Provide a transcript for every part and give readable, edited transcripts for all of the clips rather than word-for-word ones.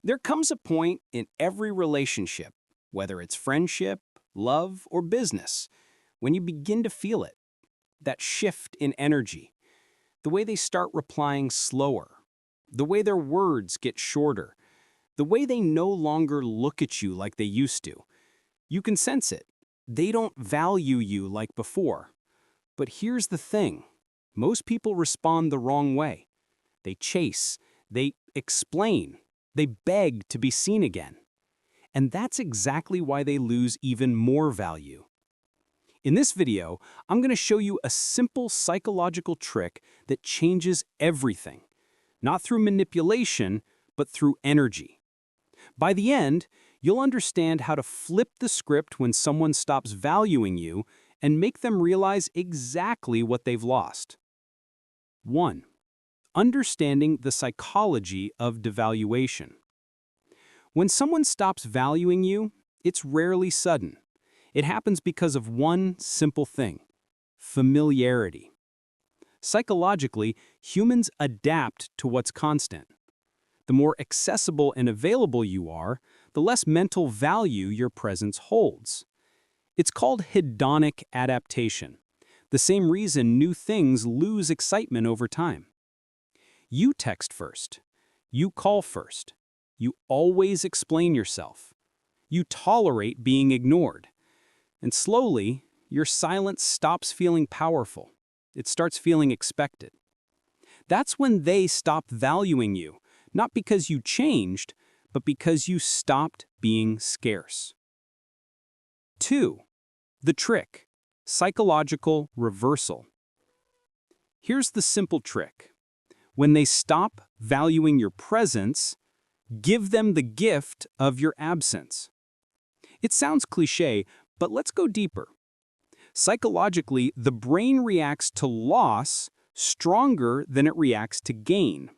There comes a point in every relationship, whether it's friendship, love, or business, when you begin to feel it, that shift in energy, the way they start replying slower, the way their words get shorter, the way they no longer look at you like they used to. You can sense it. They don't value you like before. But here's the thing. Most people respond the wrong way. They chase, they explain, they beg to be seen again. And that's exactly why they lose even more value. In this video, I'm going to show you a simple psychological trick that changes everything. Not through manipulation, but through energy. By the end, you'll understand how to flip the script when someone stops valuing you and make them realize exactly what they've lost. 1. Understanding the psychology of devaluation. When someone stops valuing you, it's rarely sudden. It happens because of one simple thing: familiarity. Psychologically, humans adapt to what's constant. The more accessible and available you are, the less mental value your presence holds. It's called hedonic adaptation, the same reason new things lose excitement over time. You text first. You call first. You always explain yourself. You tolerate being ignored. And slowly, your silence stops feeling powerful. It starts feeling expected. That's when they stop valuing you, not because you changed, but because you stopped being scarce. 2. The trick: psychological reversal. Here's the simple trick. When they stop valuing your presence, give them the gift of your absence. It sounds cliché, but let's go deeper. Psychologically, the brain reacts to loss stronger than it reacts to gain.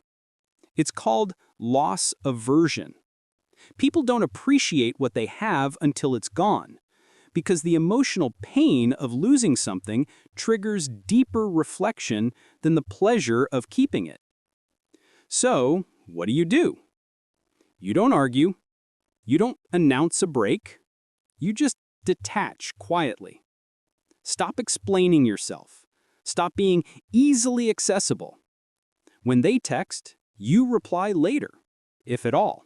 It's called loss aversion. People don't appreciate what they have until it's gone, because the emotional pain of losing something triggers deeper reflection than the pleasure of keeping it. So, what do? You don't argue. You don't announce a break. You just detach quietly. Stop explaining yourself. Stop being easily accessible. When they text, you reply later, if at all.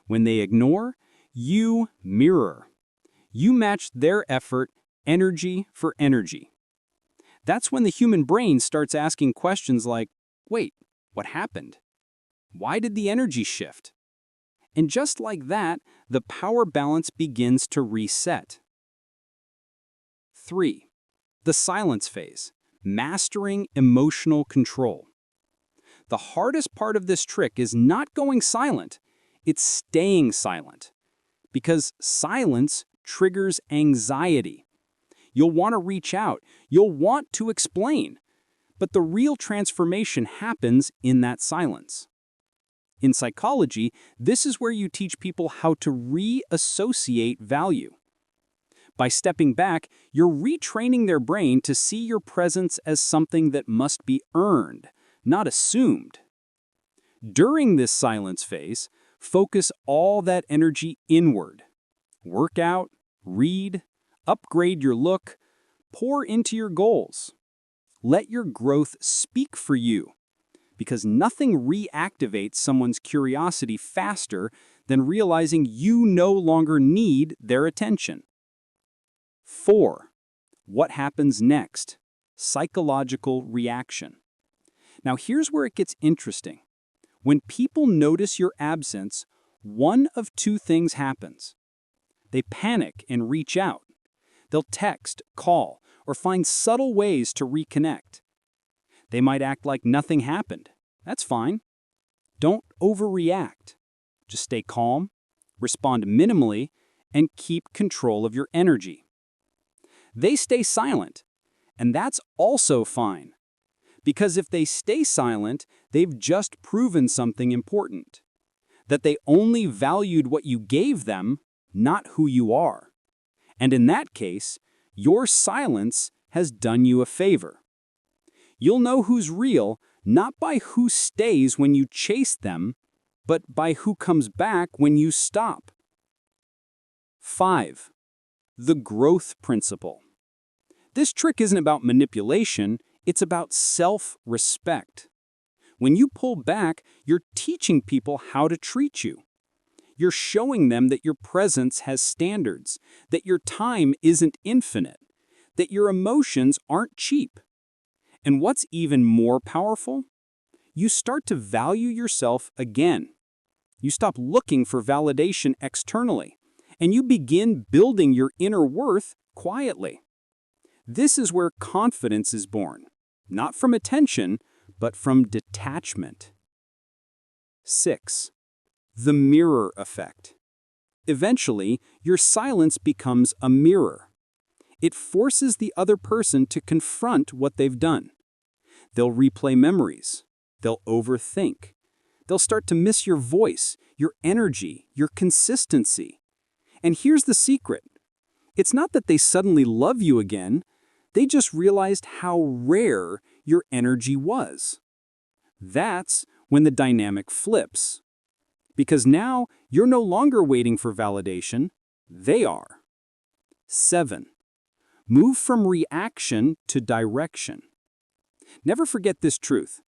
When they ignore, you mirror. You match their effort, energy for energy. That's when the human brain starts asking questions like, wait, what happened? Why did the energy shift? And just like that, the power balance begins to reset. 3. The silence phase: mastering emotional control. The hardest part of this trick is not going silent, it's staying silent. Because silence triggers anxiety. You'll want to reach out, you'll want to explain, but the real transformation happens in that silence. In psychology, this is where you teach people how to reassociate value. By stepping back, you're retraining their brain to see your presence as something that must be earned, not assumed. During this silence phase, focus all that energy inward. Work out, read, upgrade your look, pour into your goals. Let your growth speak for you, because nothing reactivates someone's curiosity faster than realizing you no longer need their attention. 4. What happens next? Psychological reaction. Now here's where it gets interesting. When people notice your absence, one of two things happens. They panic and reach out. They'll text, call, or find subtle ways to reconnect. They might act like nothing happened. That's fine. Don't overreact. Just stay calm, respond minimally, and keep control of your energy. They stay silent, and that's also fine. Because if they stay silent, they've just proven something important. That they only valued what you gave them, not who you are. And in that case, your silence has done you a favor. You'll know who's real not by who stays when you chase them, but by who comes back when you stop. 5. The growth principle. This trick isn't about manipulation, it's about self-respect. When you pull back, you're teaching people how to treat you. You're showing them that your presence has standards, that your time isn't infinite, that your emotions aren't cheap. And what's even more powerful? You start to value yourself again. You stop looking for validation externally, and you begin building your inner worth quietly. This is where confidence is born, not from attention, but from detachment. 6. The mirror effect. Eventually, your silence becomes a mirror. It forces the other person to confront what they've done. They'll replay memories. They'll overthink. They'll start to miss your voice, your energy, your consistency. And here's the secret. It's not that they suddenly love you again. They just realized how rare your energy was. That's when the dynamic flips. Because now you're no longer waiting for validation. They are. 7. Move from reaction to direction. Never forget this truth.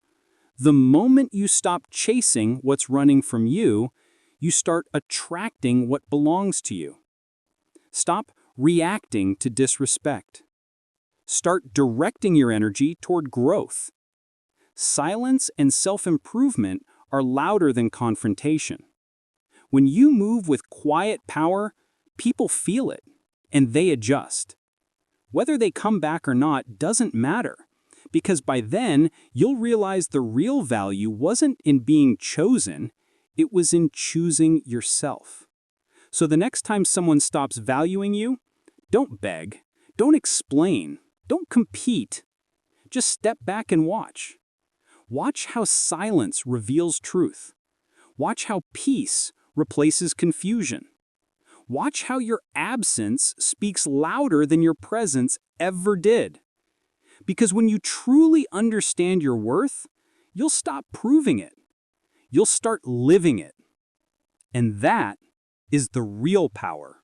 The moment you stop chasing what's running from you, you start attracting what belongs to you. Stop reacting to disrespect. Start directing your energy toward growth. Silence and self-improvement are louder than confrontation. When you move with quiet power, people feel it, and they adjust. Whether they come back or not doesn't matter, because by then you'll realize the real value wasn't in being chosen, it was in choosing yourself. So the next time someone stops valuing you, don't beg, don't explain, don't compete. Just step back and watch. Watch how silence reveals truth. Watch how peace replaces confusion. Watch how your absence speaks louder than your presence ever did. Because when you truly understand your worth, you'll stop proving it. You'll start living it. And that is the real power.